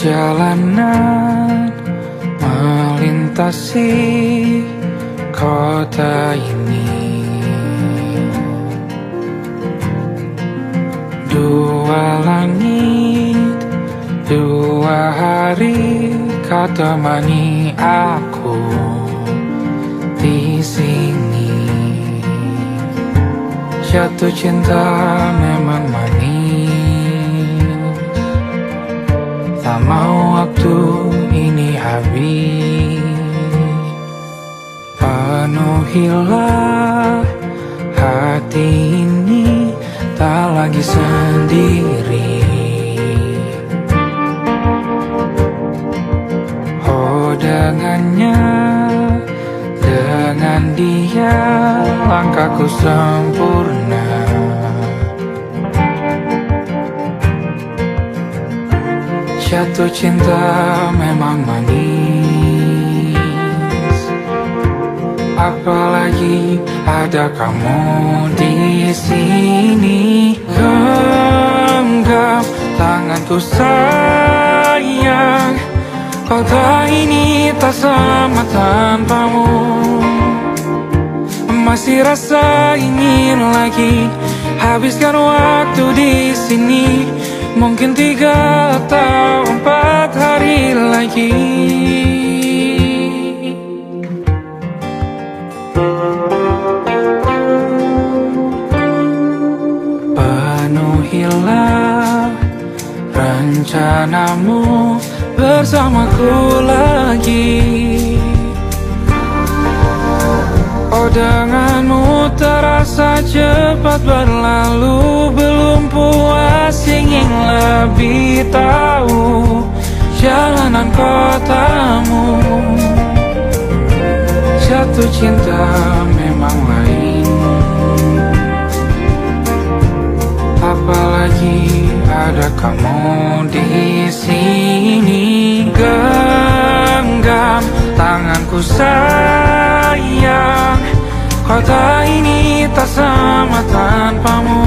Perjalanan melintasi kota ini, dua langit, dua hari kau temani aku di sini. Jatuh cinta memang manis, tak mau waktu ini habis. Penuhilah hati ini, tak lagi sendiri. Oh dengannya, dengan dia langkahku sempurna. Jatuh cinta memang manis, apalagi ada kamu di sini. Genggam tanganku sayang, kota ini tak sama tanpamu. Masih rasa ingin lagi habiskan waktu di sini. Mungkin 3 atau 4 hari lagi. Penuhilah rencanamu bersamaku lagi. Oh denganmu terasa cepat berlalu, belum puas ingin lebih tahu jalanan kotamu. Jatuh cinta memang lain, apalagi ada kamu di sini. Genggam tanganku sayang, kota ini tak sama tanpamu.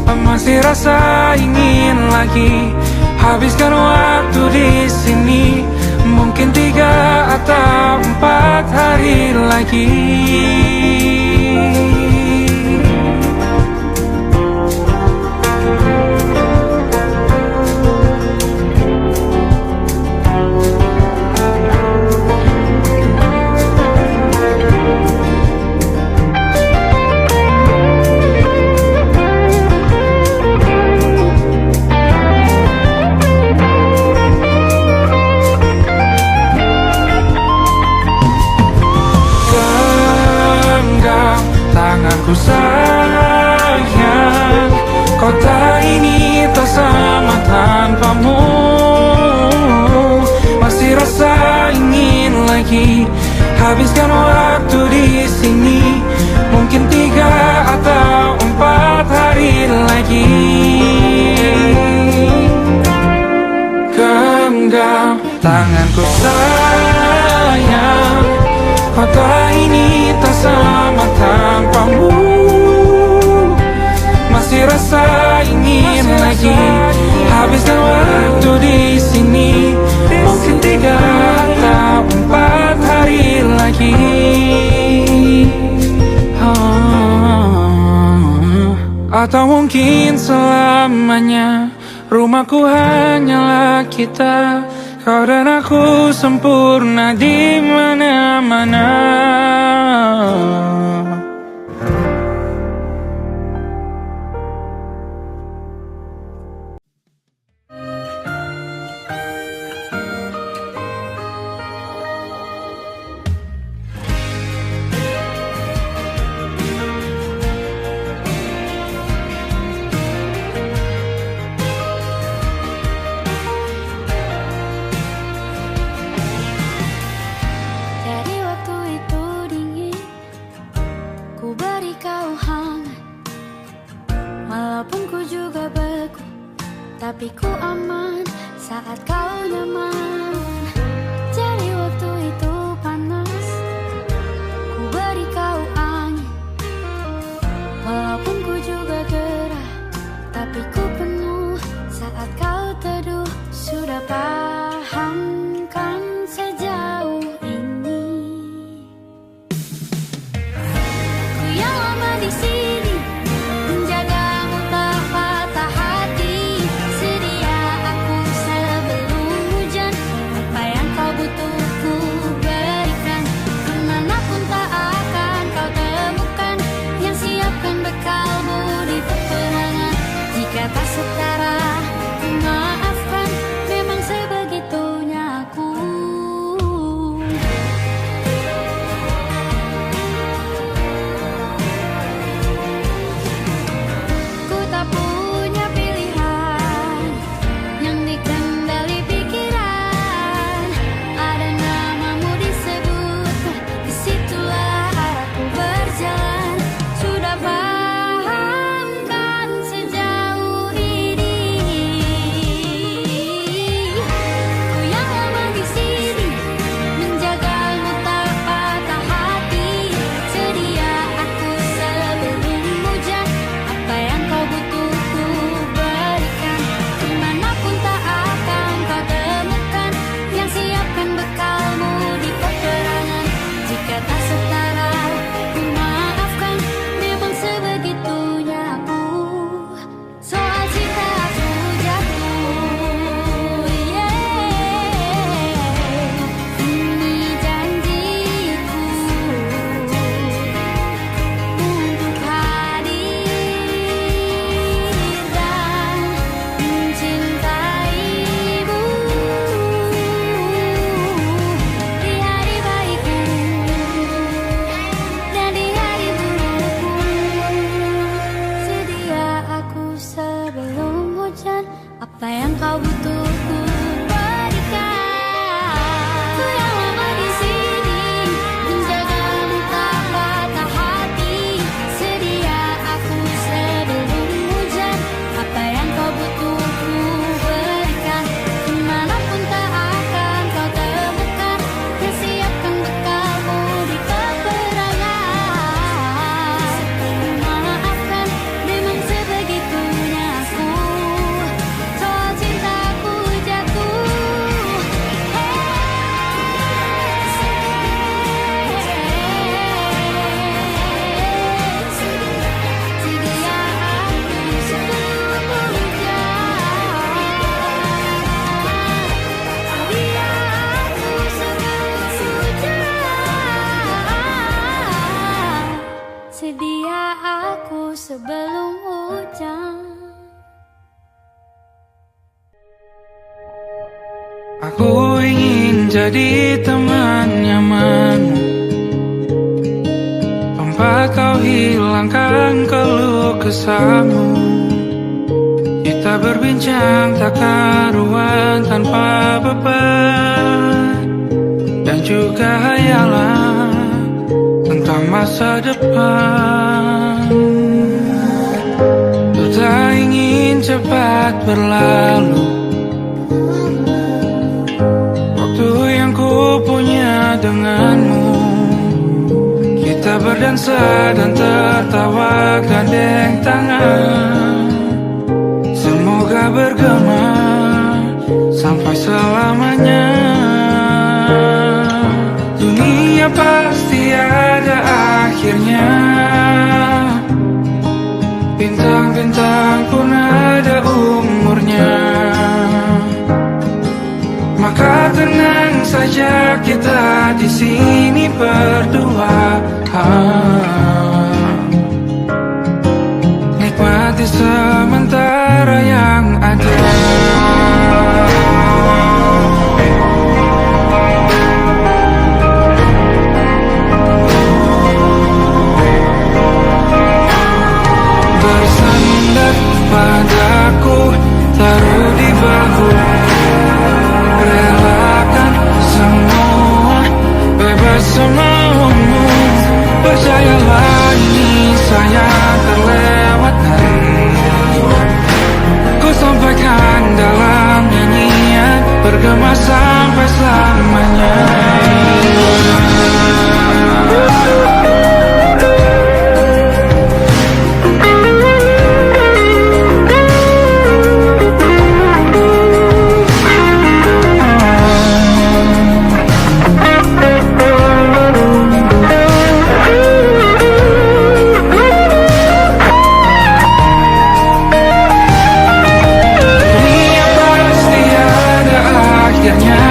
Masih rasa ingin lagi habiskan waktu di sini. Mungkin 3 atau 4 hari lagi. Tanganku sayang, kota ini tak sama tanpamu. Masih rasa ingin lagi habiskan waktu di sini. Mungkin 3 atau 4 hari lagi. Genggam tanganku sayang, kota ini tak sama tanpamu. Masih rasa ingin lagi habiskan waktu di sini. Mungkin 3 atau 4 hari lagi. Atau mungkin selamanya. Rumahku hanyalah kita, kau dan aku sempurna di mana-mana. Tapi ku aman saat kau nyaman. Jadi waktu itu panas, ku beri kau angin. Walaupun ku juga gerah, tapi ku penuh saat kau teduh Aku ingin jadi teman nyamanmu, tempat kau hilangkan keluh kesahmu. Kita berbincang tak karuan tanpa beban, dan juga hayalan tentang masa depan. Ku tak ingin cepat berlalu waktu yang ku punya denganmu. Kita berdansa dan tertawa gandeng tangan. Semoga bergema sampai selamanya. Dunia pasti ada akhirnya, bintang-bintang pun ada umurnya. Maka tenang saja kita di sini berdua. Nikmati sementara yang ada. Bersandar padaku, taruh di bahu, relakan semua, bebas semaumu. Percayalah ini sayang terlewatkan. Ku sampaikan dalam nyanyian, bergema sampai selamanya. Dunia pasti ada akhirnya,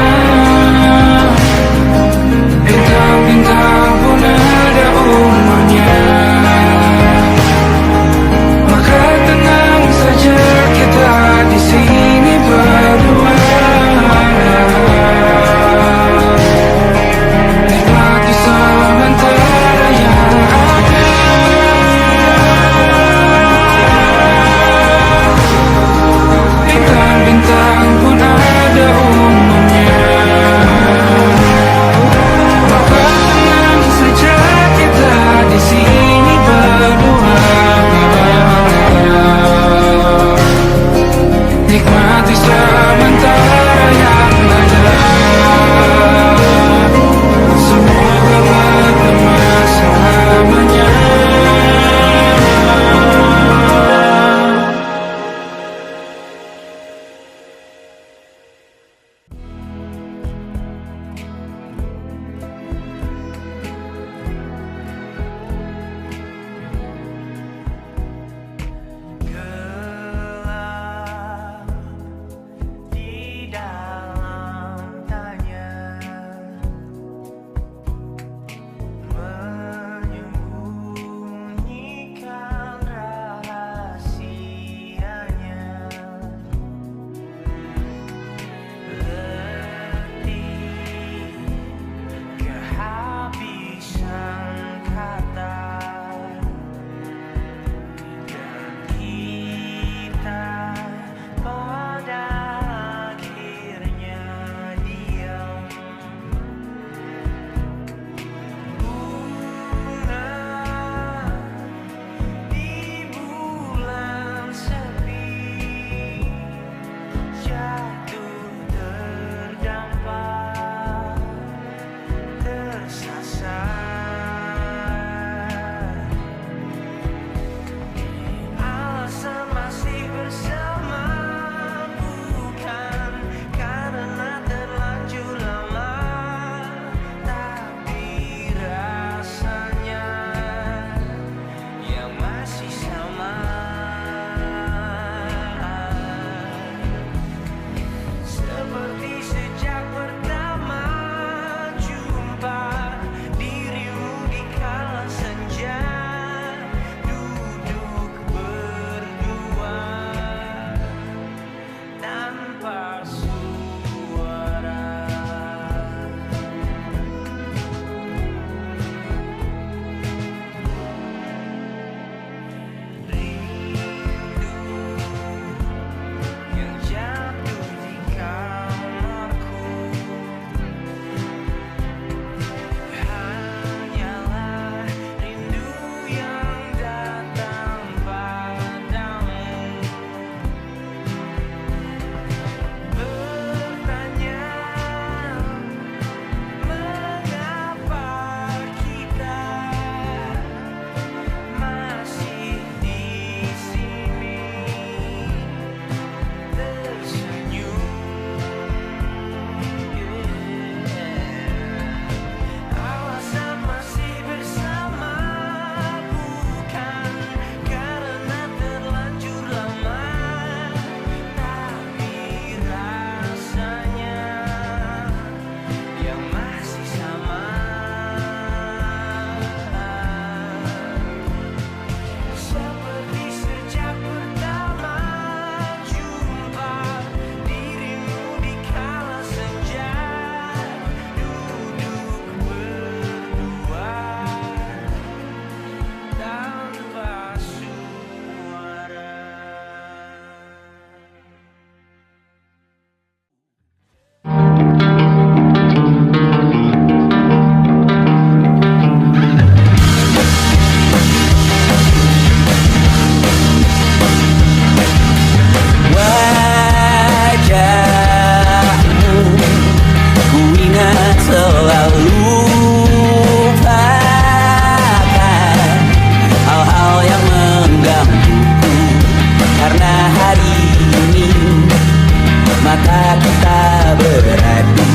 kita beradu,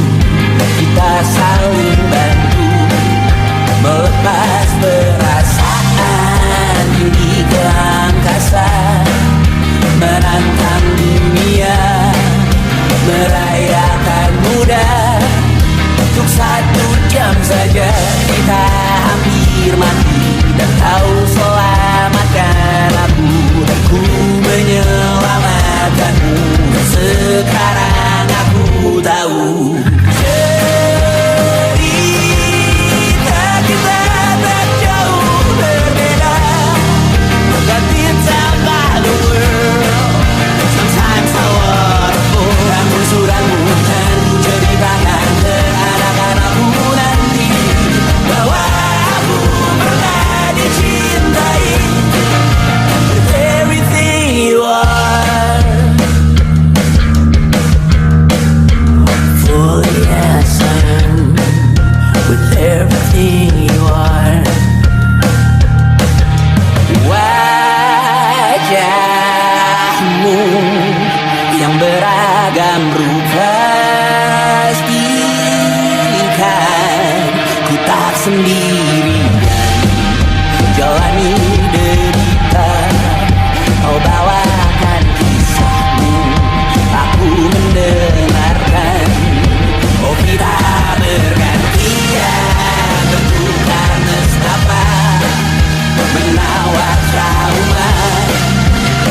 kita saling bantu melepas perasaan tinggi ke angkasa, menantang dunia, merayakan muda. Untuk 1 jam saja kita hampir mati, dan kau selamatkan aku, dan ku menyelamatkanmu. Dan sekarang aku tahu cerita kita tak jauh berbeda. But it's about the world. Sometimes I waterfall. Ramu-ramu dan ku ceritakan ke anak-anakku nanti bahwa aku pernah dicintai with everything you are. Fully as I am, with everything you are. Wajahmu yang beragam rupa pastikan ku tak sendirian jalani derita. Kau bawakan kisahmu, aku mendengarkan. Oh kita bergantian bentukan nestapa, menawar trauma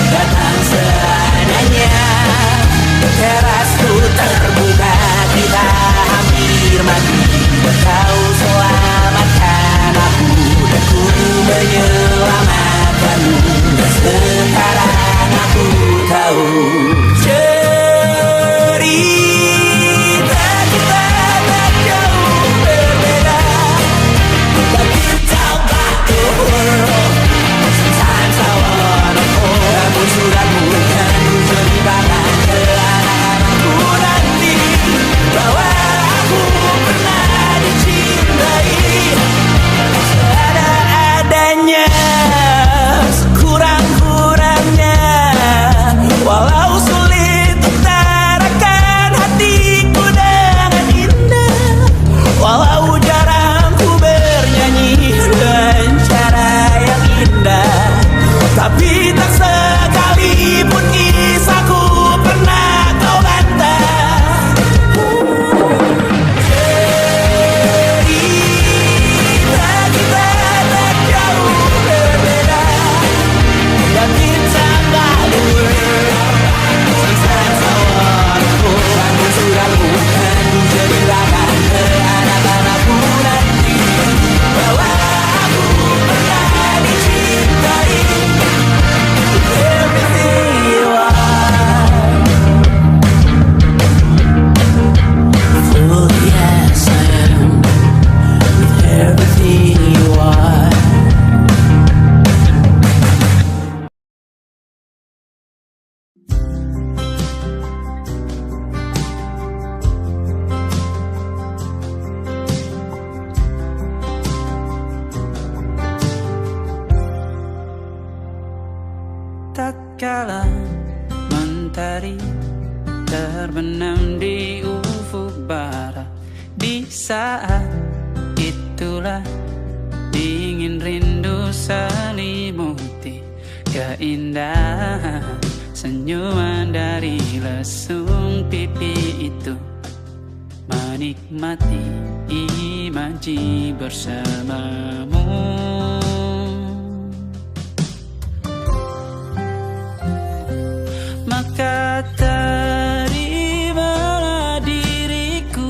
datang seadanya. Terasku terbuka, kita hampir mati, kau selamatkan aku, dan ku menyelamatkanmu. Dan sekarang aku tahu cerita kita tak jauh berbeda. But it's about the world. Sometimes I wanna fall. Ramu-ramu kan ku ceritakan ke anak-anakku nanti bahwa aku pernah dicintai seadanya, sekurang-kurangnya. Walau sulit utarakan hatiku dengan indah, walau jarang ku bernyanyi dengan cara yang indah, tapi tak sekalipun kisahku pernah kau bantah. Cerita kita tak jauh berbeda, dan it's about the world. Sometimes I wanna fall. Ramu-ramu kan ku ceritakan ke anak-anakku nanti bahwa aku pernah dicintai with everything you are. Fully as I am, with everything you are. Tatkala mentari terbenam di ufuk barat, di saat itulah dingin rindu selimuti keindahan senyuman dari lesung pipi itu, menikmati imaji bersamamu. Maka terimalah diriku,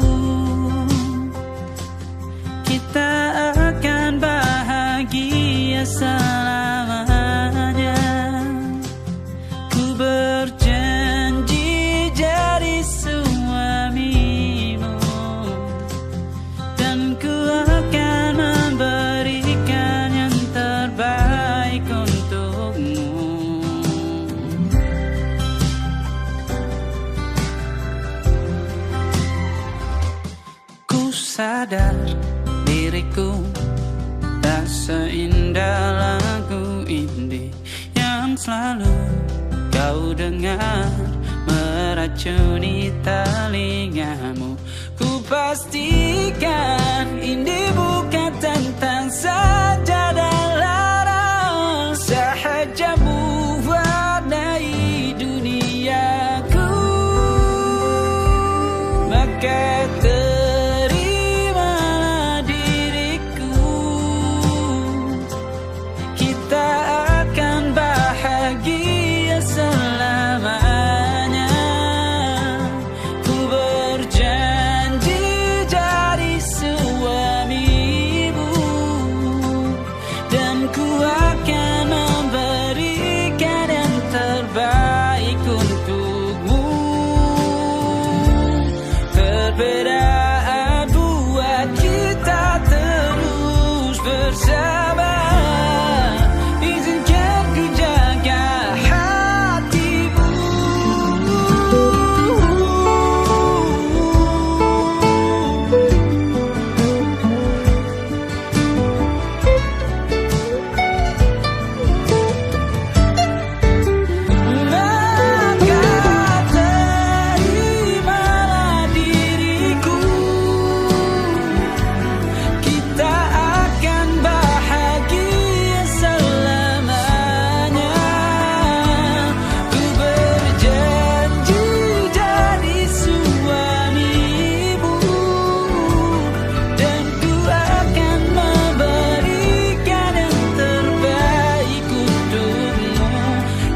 kita akan bahagia selamanya. Ku berjanji jadi suamimu, dan ku akan memberikan yang terbaik untukmu. Sadar diriku tak seindah lagu indie yang selalu kau dengar meracuni telingamu. Ku pastikan ini bukan tentang saja dan larang, sahaja mewarnai duniaku. Maka terimalah diriku, kita akan bahagia selamanya. Ku berjanji jadi suamimu, dan ku akan memberikan yang terbaik untukmu. Perbedaan buat kita terus bersama. Izinkan ku jaga hatimu. Maka terimalah diriku, kita akan bahagia selamanya. Ku berjanji jadi suamimu, dan ku akan memberikan yang terbaik untukmu.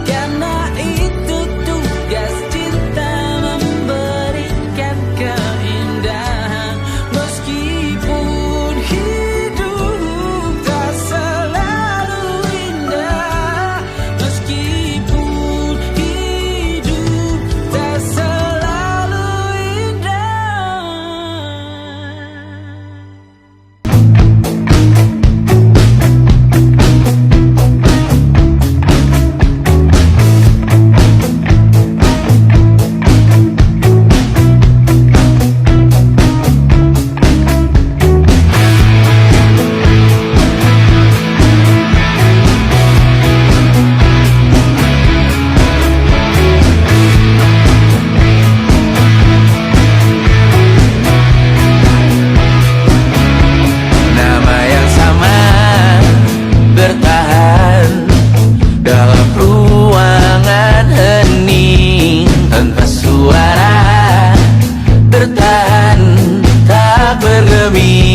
Karena itu tugas cinta, memberikan keindahan. Meskipun hidup tak selalu indah, meskipun hidup tak selalu indah. Nama yang sama bertahan dalam ruangan hening tanpa suara, bertahan tak bergeming.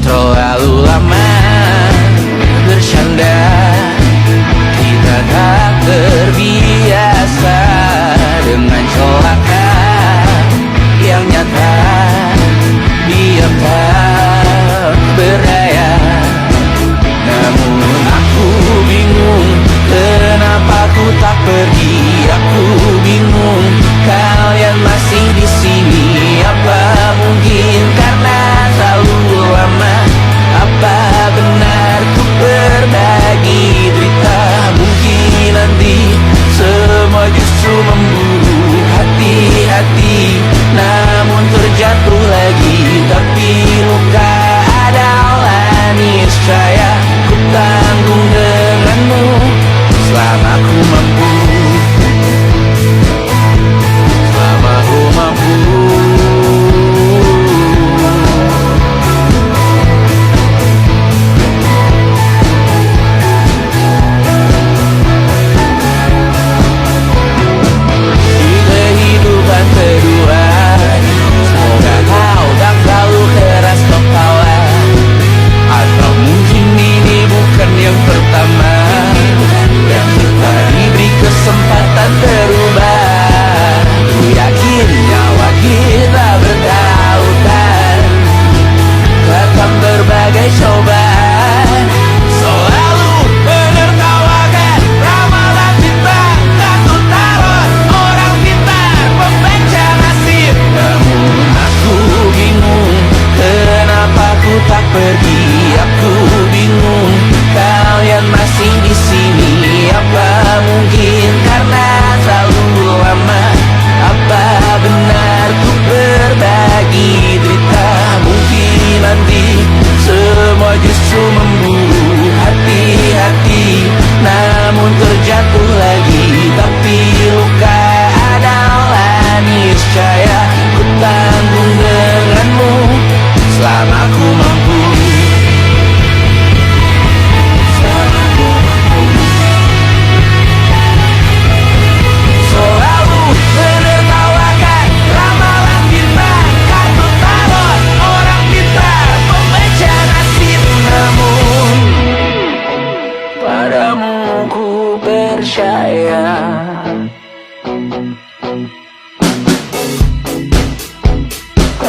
Terlalu lama bersandar, kita tak terbiasa dengan celaka yang nyata. Diam tak berdaya, namun aku bingung kenapa ku tak pergi. Aku bingung kalian masih di sini. Apa mungkin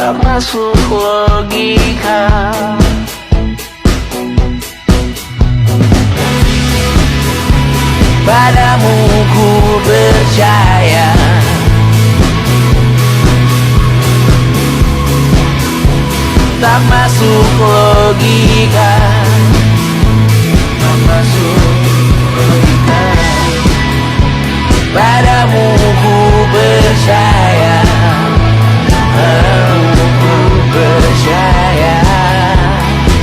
tak masuk logika. Padamu ku percaya, tak masuk logika, tak masuk logika. Padamu ku percaya, padamu ku percaya,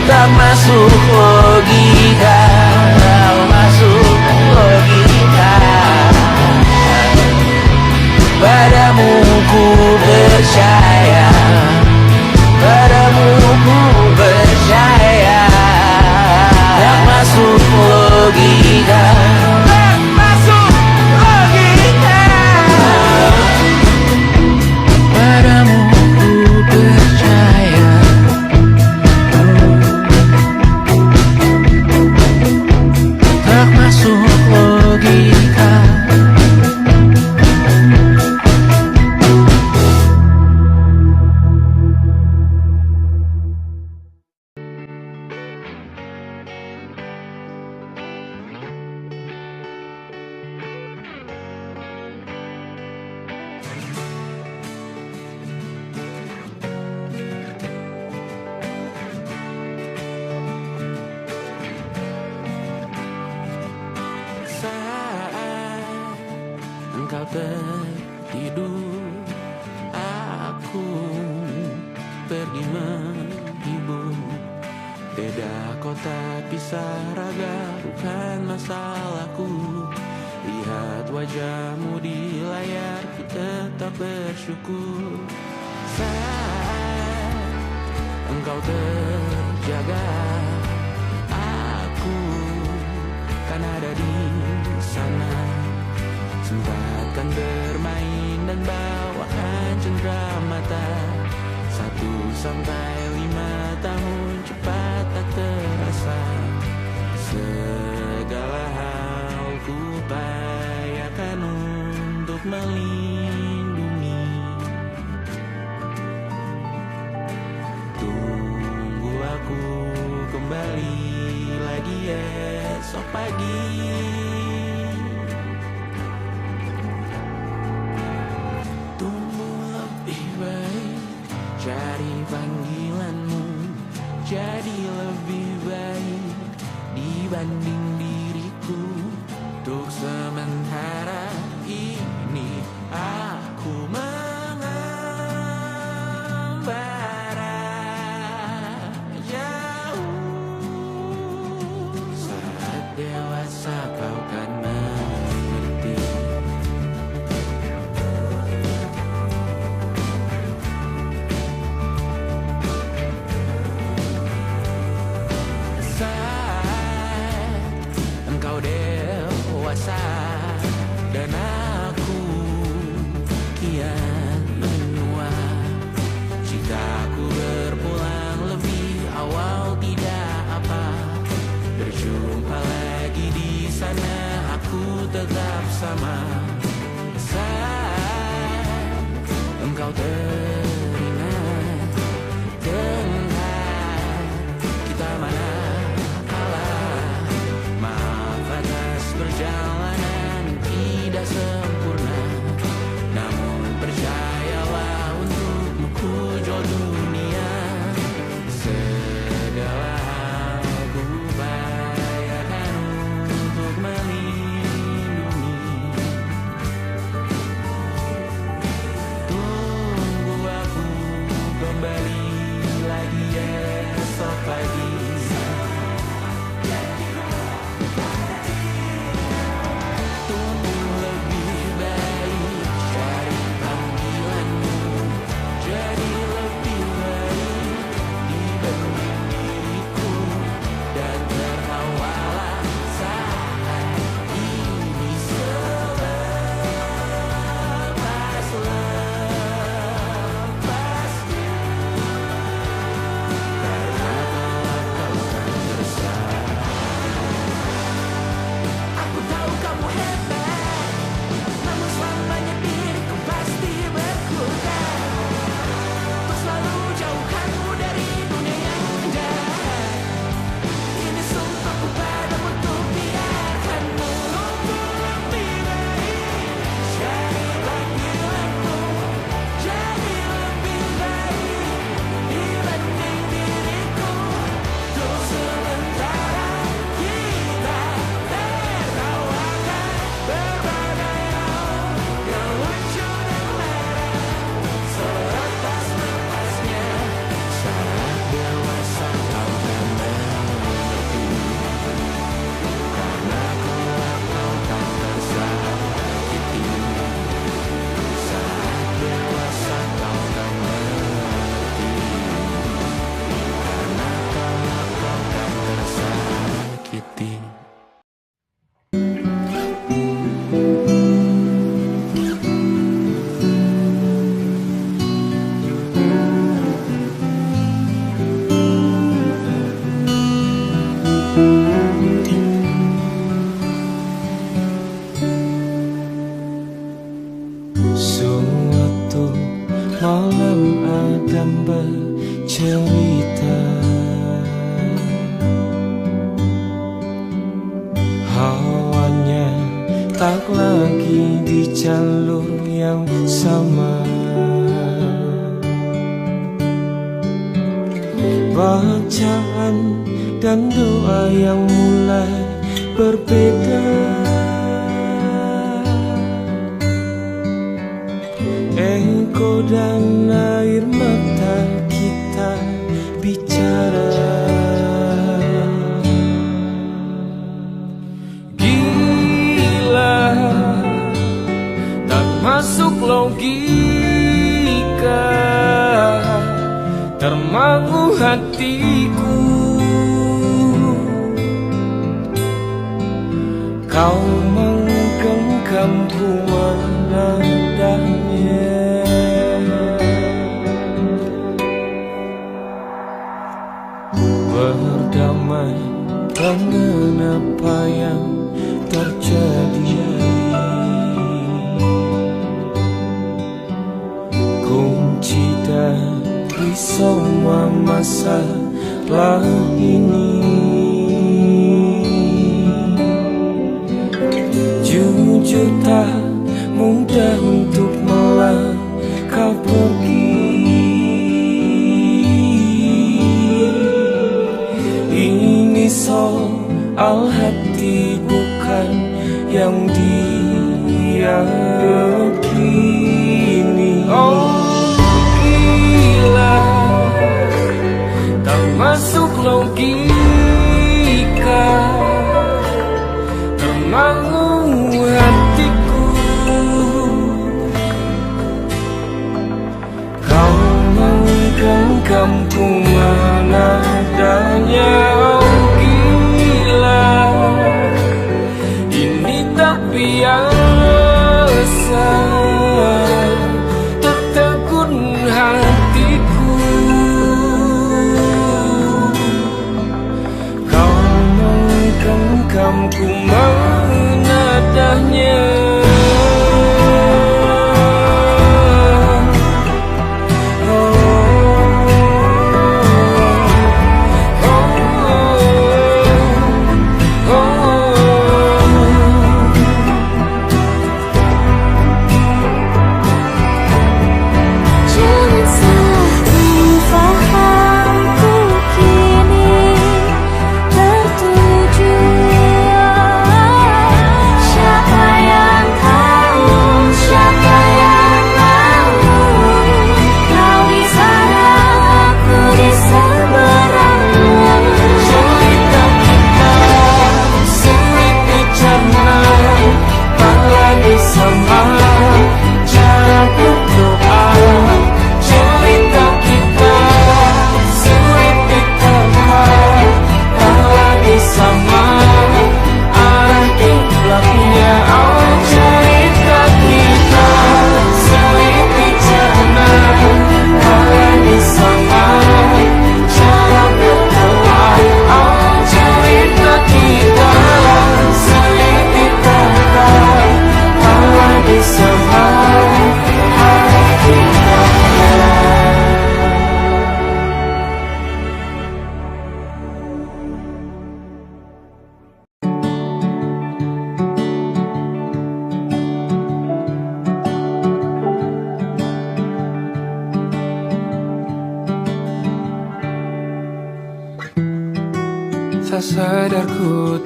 tak masuk logika, tak masuk logika. Padamu ku percaya, padamu ku percaya, tak masuk logika, tak masuk logika. Padamu ku percaya, tak masuk logika. Saat engkau tertidur, aku pergi menghibur. Beda kota pisah raga bukan masalahku. Lihat wajahmu di layar, ku tetap bersyukur. Saat engkau terjaga, aku kan ada di sana. Sempatkan bermain dan bawakan cendera mata. 1-5 tahun cepat tak terasa. Segala hal ku upayakan untuk melindungi. Tunggu aku kembali lagi esok pagi. Tumbuh lebih baik, cari panggilanmu, jadi lebih baik dibanding diriku. Untuk sementara ini aku mengembara jauh. Saat dewasa kau kan mengerti. Saat engkau dewasa dan aku kian menua. Jika ku berpulang lebih awal tidak apa. Berjumpa lagi di sana, aku tetap sama. Saat engkau teringat tentang kita mana kalah. Maaf atas perjalanan tidak sempurna, namun percayalah untukmu ku jual dunia. Segala hal ku upayakan untuk melindungi. Tunggu malam Adam bercerita. Hawanya tak lagi di jalur yang sama. Bacaan dan doa yang mulai berbeda. Engkau dan air mata kita bicara. Gila, tak masuk logika, termangu hatiku. Kau menggenggamku menadanya. Berdamai dengan apa yang terjadi. Kunci dari semua masalah ini. Jujur tak mudah untuk melangkah pergi. Ini soal hati bukan yang diyakini. Oh gila, tak masuk logika, termangu hatiku. Kau menggenggamku menadanya. Oh gila, ini tak biasa, tertegun hatiku. Kau menggenggamku menadanya. Tak sadar ku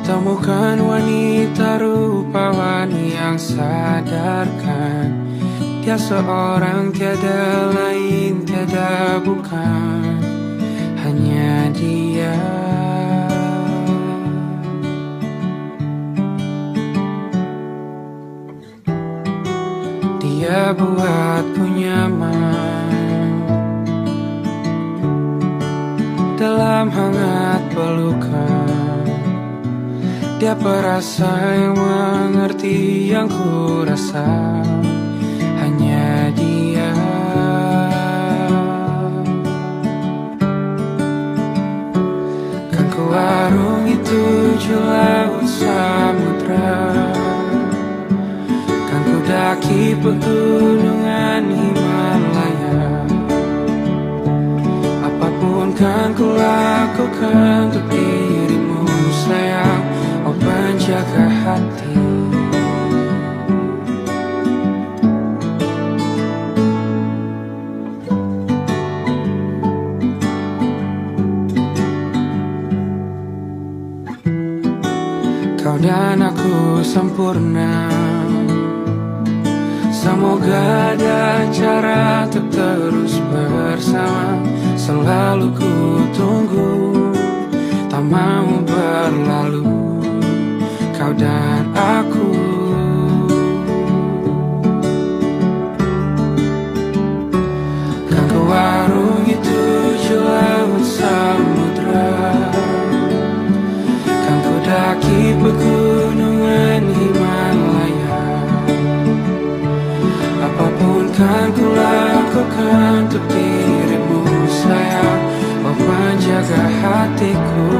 temukan wanita rupawan yang sadarkan dia seorang, tiada lain, tiada bukan, hanya dia. Dia buatku nyaman dalam hangat pelukan. Dia perasa yang mengerti yang ku rasa, hanya dia. Kan ku arungi 7 laut samudra, kan ku daki pegunungan Himalaya. Apapun kan ku lakukan untuk dirimu sayang, oh penjaga hati. Kau dan aku sempurna, semoga ada cara untuk terus bersama. Selalu ku tunggu, tak mau berlalu, kau dan aku. Kan ku warungi 7 laut samudra, kan ku daki pegunungan Himalaya. Apapun kan ku lakukan untuk dirimu sayang, oh penjaga hatiku.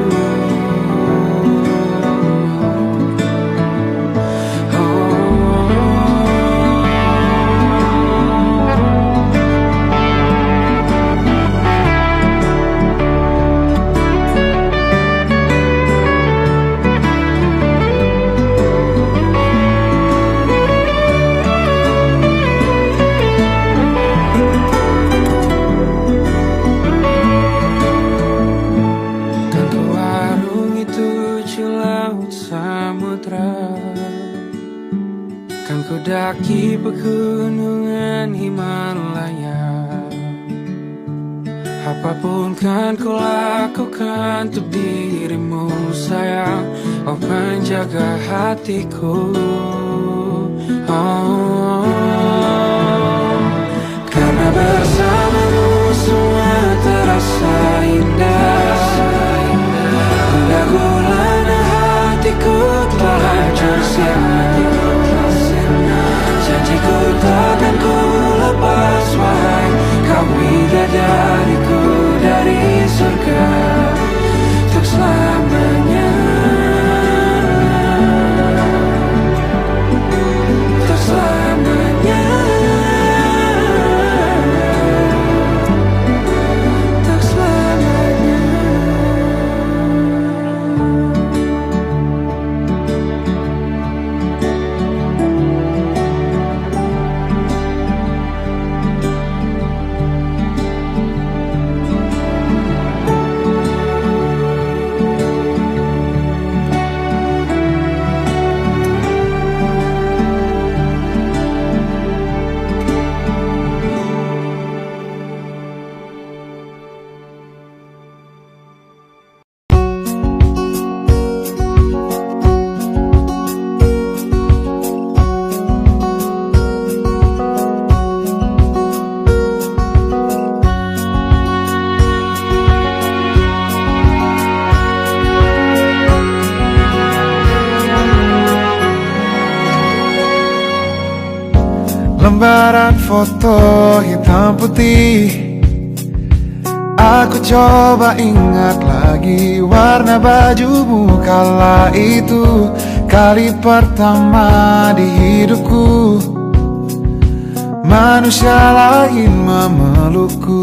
Kan ku daki pegunungan Himalaya. Apapun kan ku lakukan untuk dirimu sayang, oh penjaga hatiku. Oh, karena bersamamu semua terasa indah. Gundah gulana hatiku telah hancur sia-sia. Janjiku takkan ku lepas, wahai kau bidadariku dari surga untuk selamanya, untuk selamanya, untuk selamanya. Lembaran foto hitam putih, aku coba ingat lagi warna bajumu kala itu. Kali pertama di hidupku manusia lain memelukku.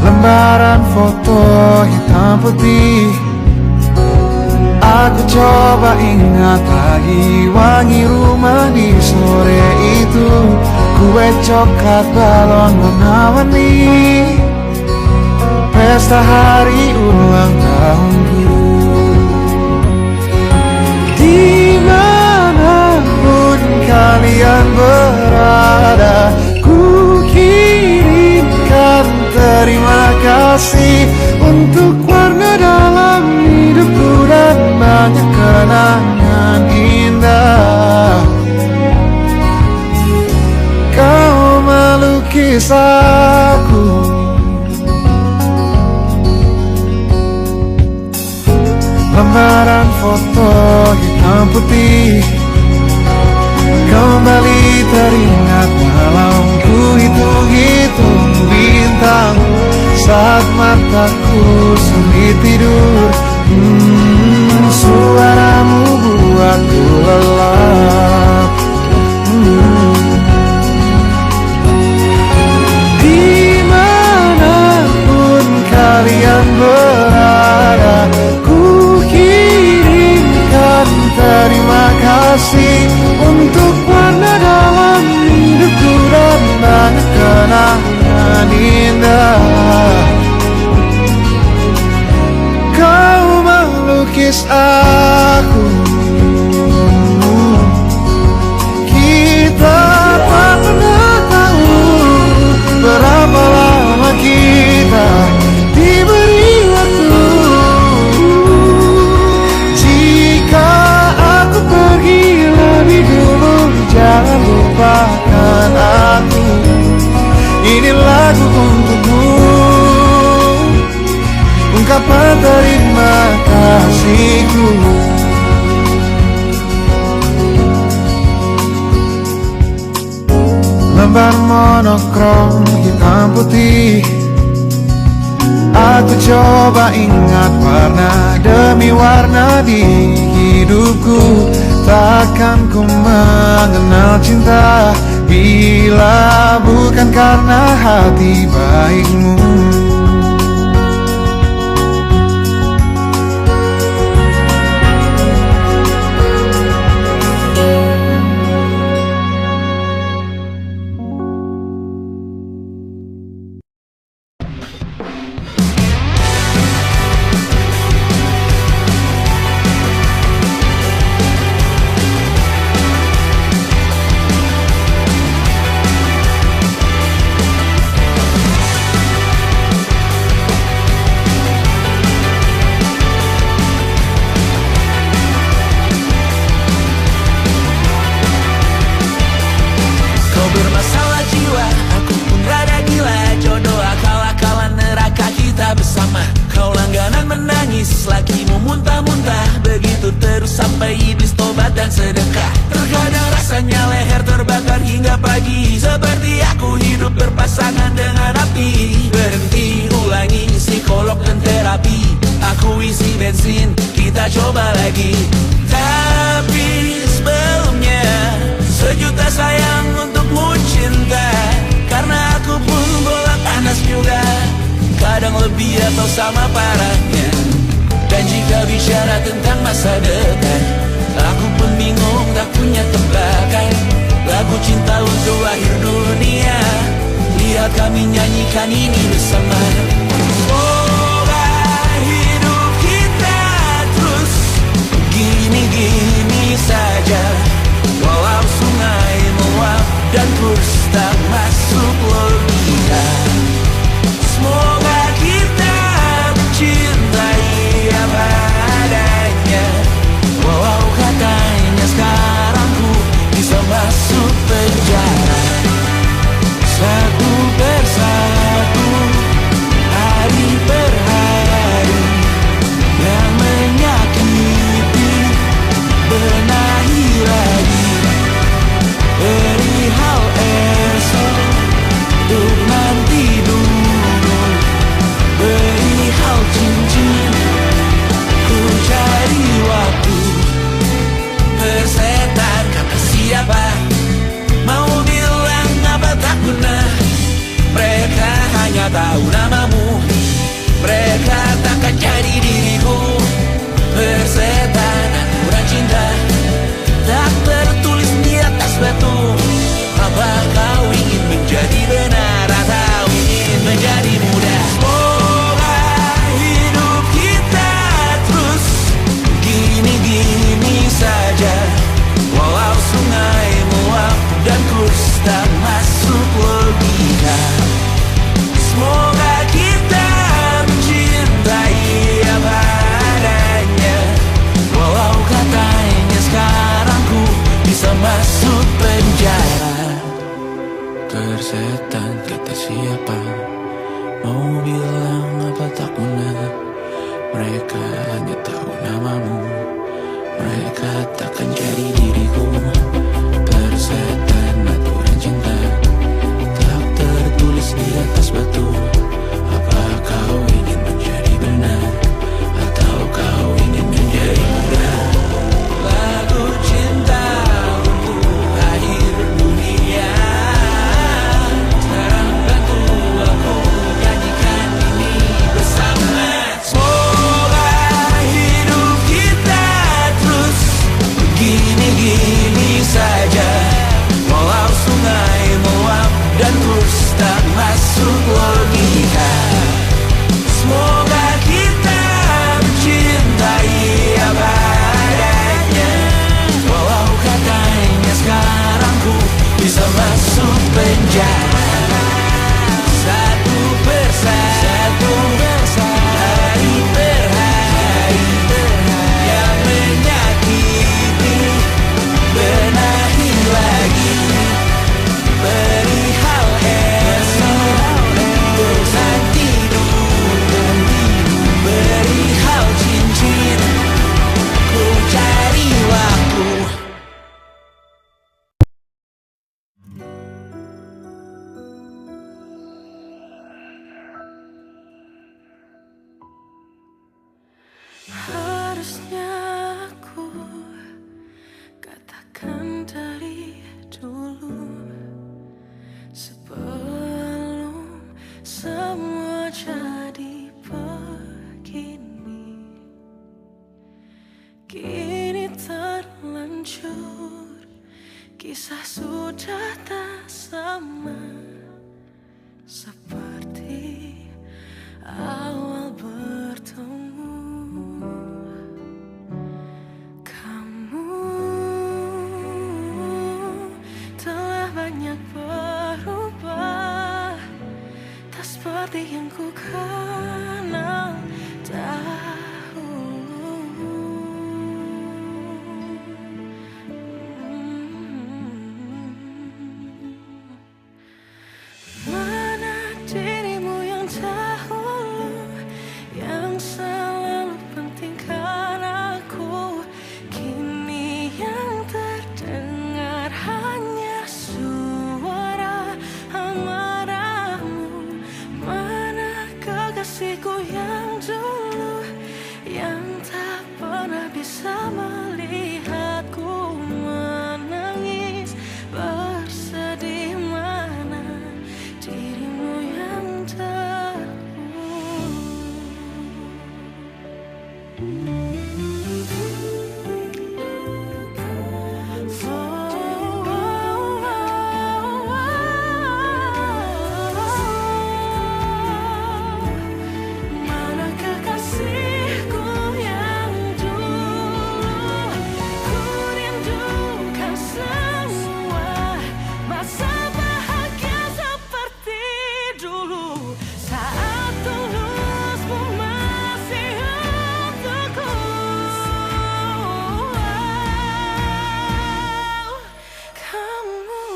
Lembaran foto hitam putih, aku coba ingat lagi wangi rumah di sore itu. Kue coklat balon warna-warni, pesta hari ulang tahunku. Dimanapun kalian berada, ku kirimkan terima kasih untuk warna dalam hidupku dan banyak kenangan indah. Kau melukis aku, lembaran foto hitam putih kembali teringat malam ku hitung-hitung bintang saat mataku sulit tidur. Suaramu buatku lelah. menangis aku. Kita tak pernah tahu berapa lama kita diberi waktu. Jika aku pergi lebih dulu, jangan lupakan aku. Ini lagu untukmu, ungkapan terima kasihku. Lembar monokrom hitam putih, aku coba ingat warna demi warna di hidupku. Takkan ku mengenal cinta bila bukan karena hati baikmu. Semoga kita mencintai Kisah sudah tak sama seperti awal bertemu. Kamu telah banyak berubah, tak seperti yang ku kenal dahulu. Mana dirimu yang dahulu, yang selalu pentingkan aku. Kini yang terdengar hanya suara amarahmu. Mana kekasihku yang dulu, yang tak pernah bisa melihatku menangis bersedih. Mana dirimu yang mana kekasihku yang dulu, ku rindukan semua masa bahagia seperti dulu, saat tulusmu masih untukku. Kamu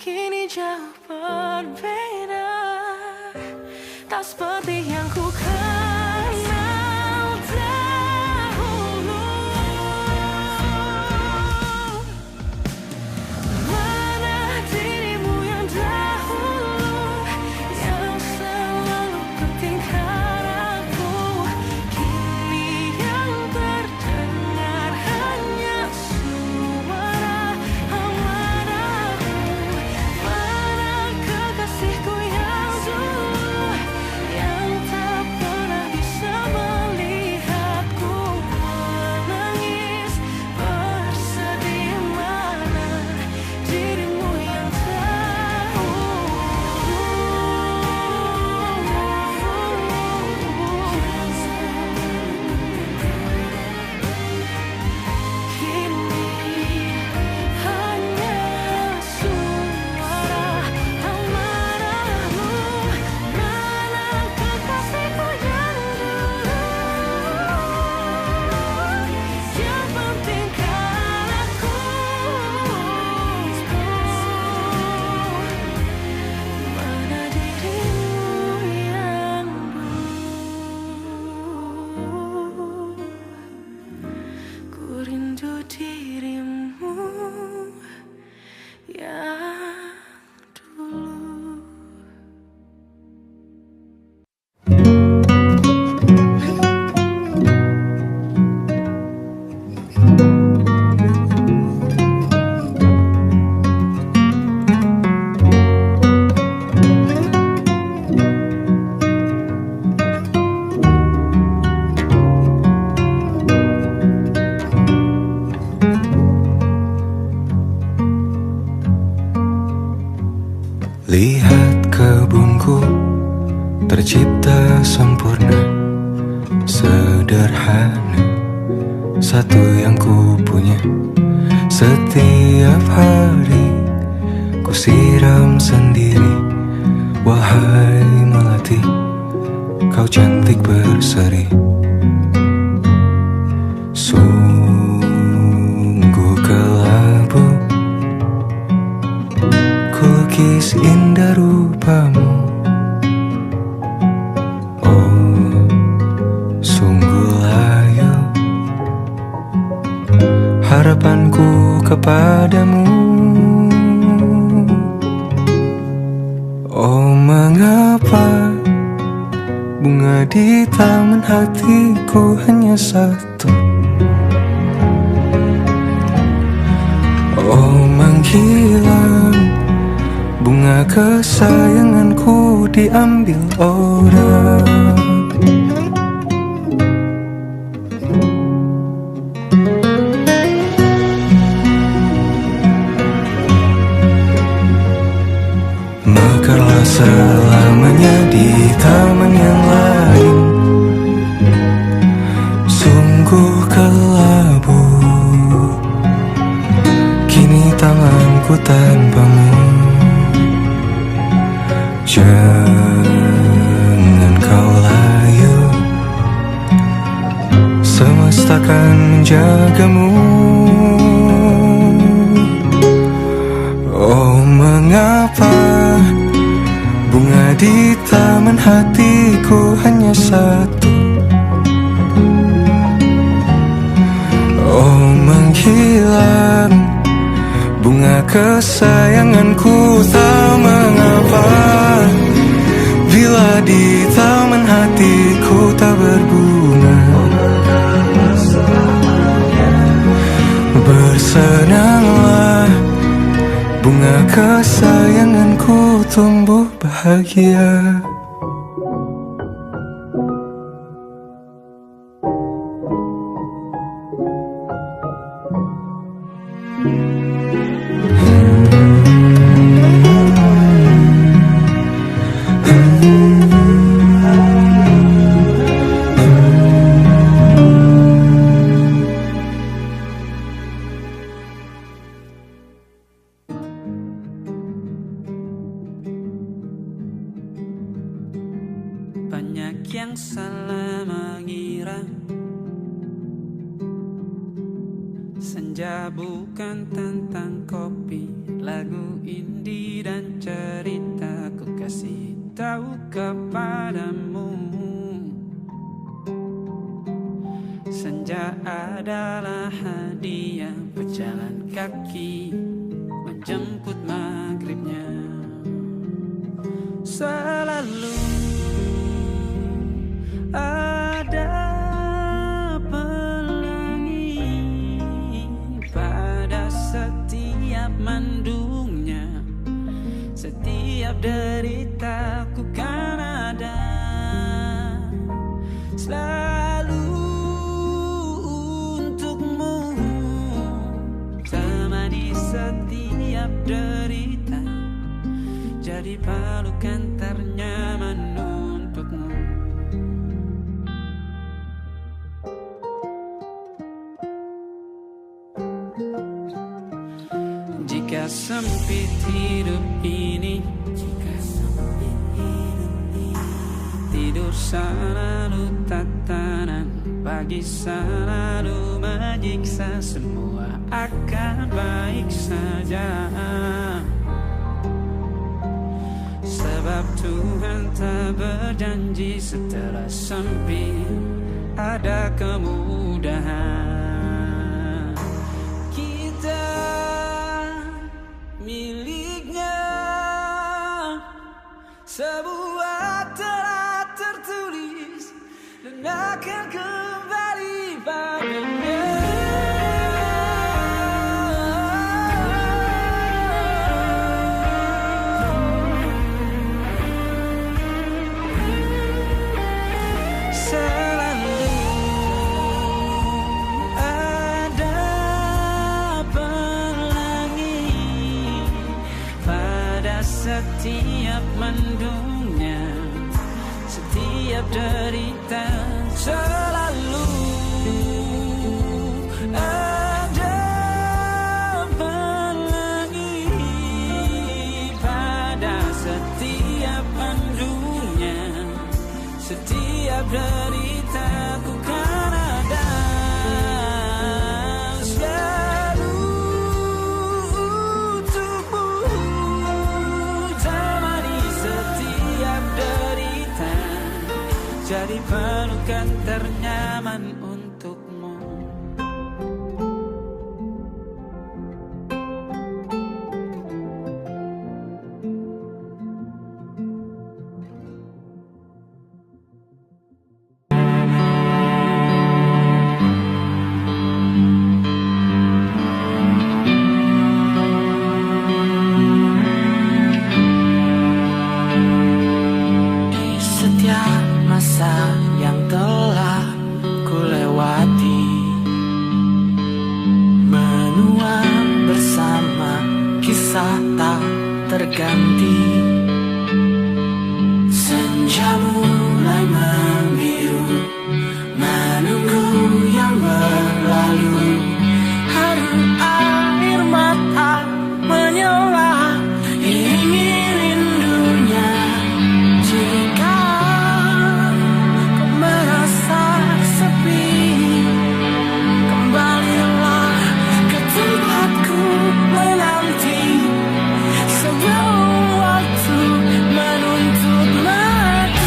kini jauh berbeda, tak seperti yang ku kenal dahulu. Mana dirimu yang dahulu, yang selalu pentingkan aku. Kini yang terdengar hanya suara amarahmu. Mana kekasihku yang dulu, yang tak pernah bisa melihatku menangis bersedih. Mana dirimu yang kini hanya suara amarahmu. Mana kekasihku yang dulu, yang pentingkan aku. Mana dirimu yang dulu, ku rindu dirimu yang dulu. Lihat kebunku tercipta sempurna, sederhana, satu yang ku punya. Setiap hari ku siram sendiri. Wahai melati, kau cantik berseri. Sungguh kelabu kulukis indah rupamu. Oh, sungguh layu harapanku kepadamu. Oh, mengapa bunga di taman hatiku hanya satu? Oh, menghilang bunga kesayanganku diambil orang. tak selamanya di taman yang lain. Sungguh kelabu kini tanganku tanpamu. Jangan kau layu, semesta akan menjagamu. Oh, mengapa bunga di taman hatiku hanya satu? Oh, menghilang bunga kesayanganku, tak mengapa bila di taman hatiku tak berbunga. Bersenanglah, bunga kesayanganku tumbuh bahagia. Banyak yang salah mengira senja bukan tentang kopi, lagu indie dan cerita. Ku kasih tahu kepadamu, senja adalah hadiah berjalan kaki menjemput maghribnya. Selalu ada pelangi pada setiap mendungnya, setiap deritaku kan ada selalu untukmu, temani setiap derita, jadi pelukan ternyaman untukmu. Jika sempit hidup ini, tidur selalu tatanan, pagi selalu menyiksa, semua akan baik saja. Sebab Tuhan tak berjanji setelah sempit ada kemudahan. Kita miliknya, sebuah telah tertulis dan akan kembali padanya. Selalu ada pelangi pada setiap mendungnya, setiap derita. Selalu ada pelangi pada setiap mendungnya, setiap deritaku kan ada selalu untukmu, temani setiap derita, jadi pelukan ternyaman untukmu. Di setiap masa yang telah ku lewati, menua bersama kisah tak terganti. mulai membiru, menunggu yang berlalu. Haru air mata menyala, ingin rindunya. Jika kau merasa sepi, kembalilah ke tempatku menanti sebelum waktu menuntut mati.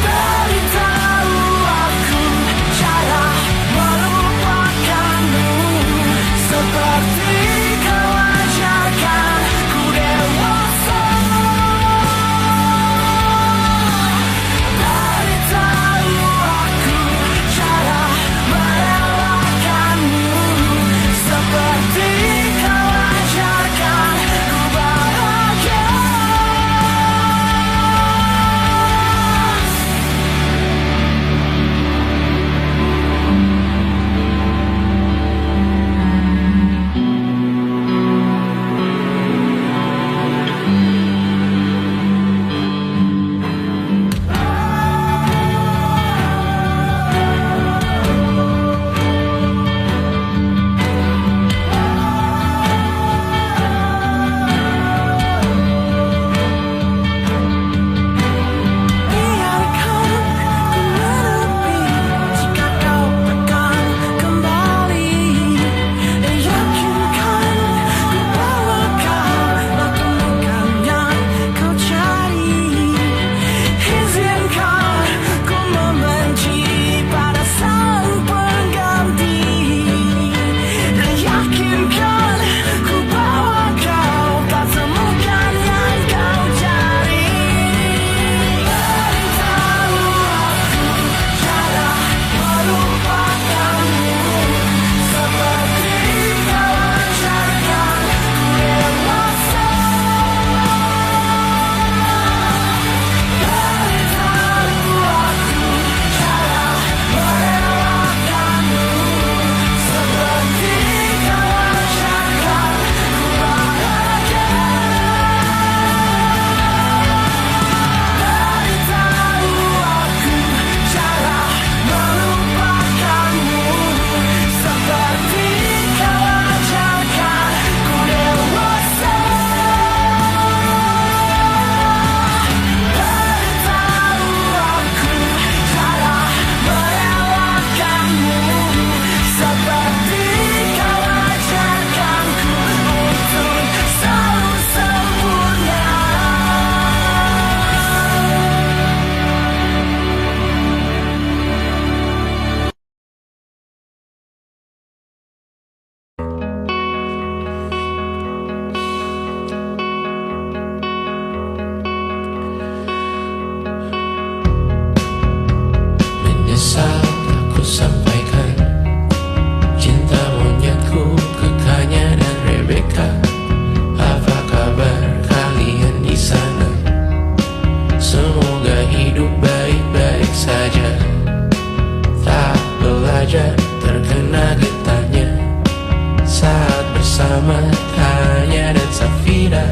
Beritahu aku cara melupakanmu, seperti kau ajarkan ku dewasa. Beritahu aku cara merelakanmu, seperti kau ajarkan ku bahagia. Biarkan ku menepi jika kau tekan kembali. Yakinkan ku bahwa kau lakukan yang kau cari. Izinkan ku membenci pada sang pengganti. Yakinkan ku bahwa kau tak temukan yang kau cari. Beritahu aku cara melupakanmu, seperti kau ajarkan ku dewasa. Beritahu aku cara merelakanmu, seperti kau ajarkan ku bahagia. Beritahu aku cara melupakanmu, seperti kau ajarkan ku dewasa. Beritahu aku cara merelakanmu, seperti kau ajarkan ku untuk selalu sempurna. Menyesal aku sampaikan cinta monyetku ke Kanya dan Rebecca. Apa kabar kalian di sana? Semoga hidup baik-baik saja. Tak belajar terkena getahnya saat bersama Tanya dan Safira.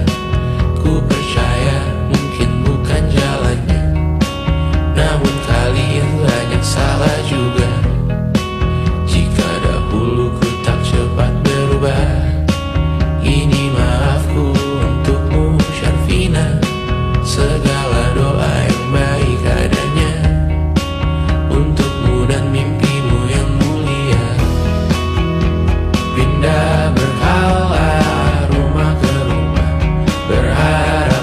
Ku percaya mungkin bukan jalannya, namun kalian banyak salah juga. Jika dahulu ku tak cepat berubah, ini maafku untukmu Syarfina. Segala doa yang baik adanya untukmu dan mimpimu yang mulia. Pindah berhala rumah ke rumah, berharap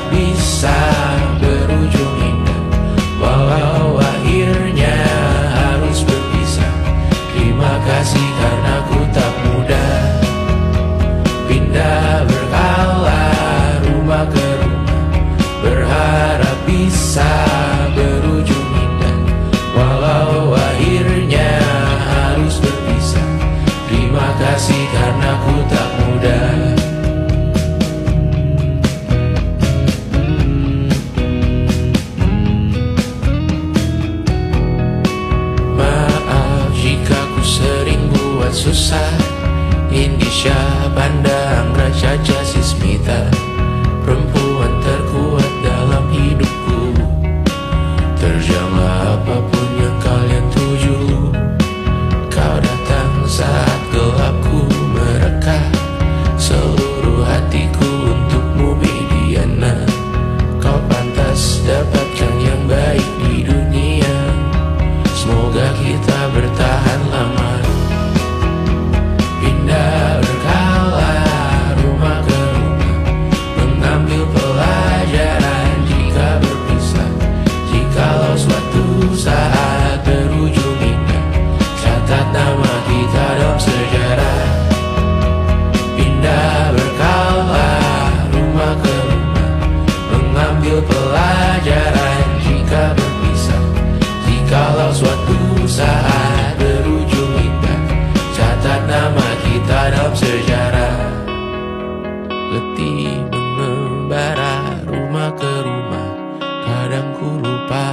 letih mengembara rumah ke rumah. Kadang ku lupa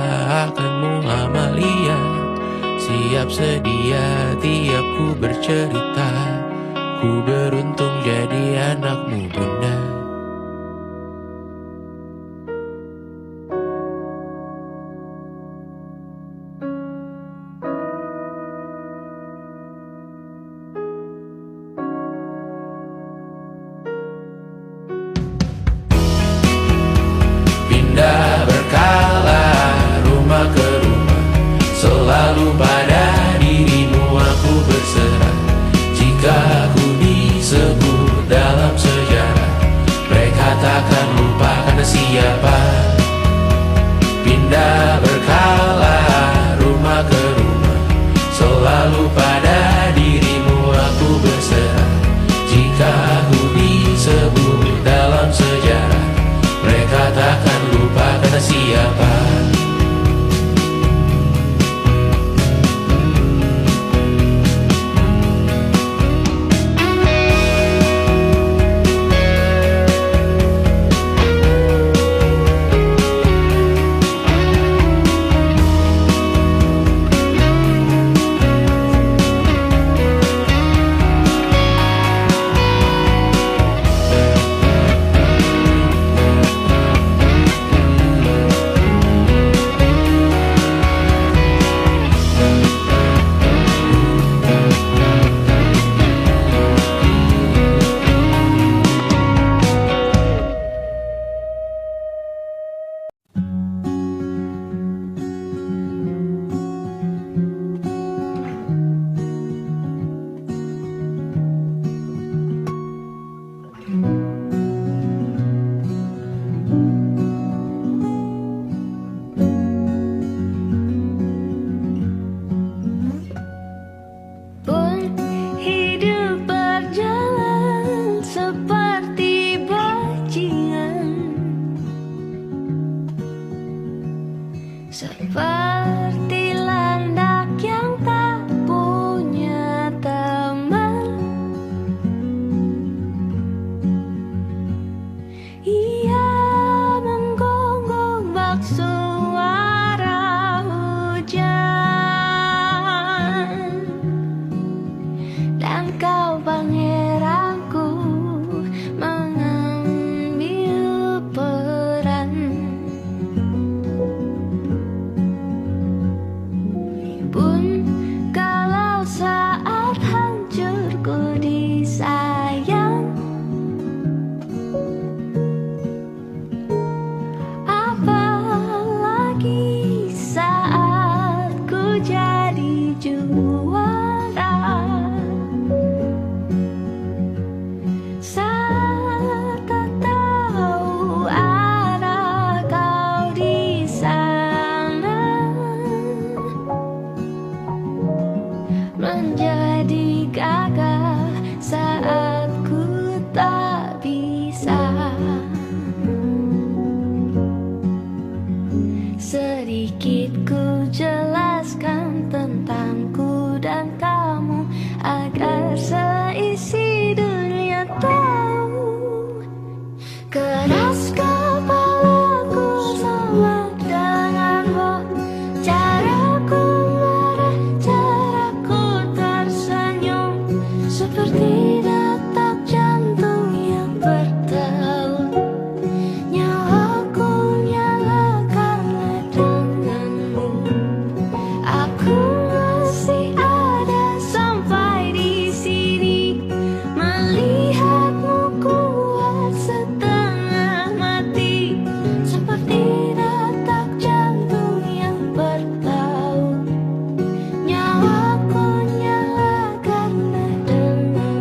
akanmu Amalia. Siap sedia tiap ku bercerita. Ku beruntung jadi anakmu bunda. Pindah berkala rumah ke rumah, selalu pada dirimu aku berserah. Jika aku disebut dalam sejarah, mereka takkan lupa karena siapa. Pindah berkala rumah ke rumah, selalu pada dirimu aku berserah. Jika aku disebut dalam sejarah, mereka takkan lupa karena siapa. Seperti landak yang tak punya teman, ia menggonggong bak suara hujan. Dan kau pangeranku mengambil peran. Pun kalau saat hancurku disayang, apalagi saat ku jadi juara. Saat tak tahu arah kau di sana, menjadi gagah saat ku tak bisa. Sedikit ku jelaskan tentangku dan kamu, agar seisi dunia tahu. Keras kepalaku sama denganmu, caraku marah, caraku tersenyum, seperti detak jantung yang bertaut. Nyawaku nyala karena denganmu. Aku masih ada sampai di sini, melihatmu kuat setengah mati, seperti detak jantung yang bertaut. Nyawaku nyala karena denganmu.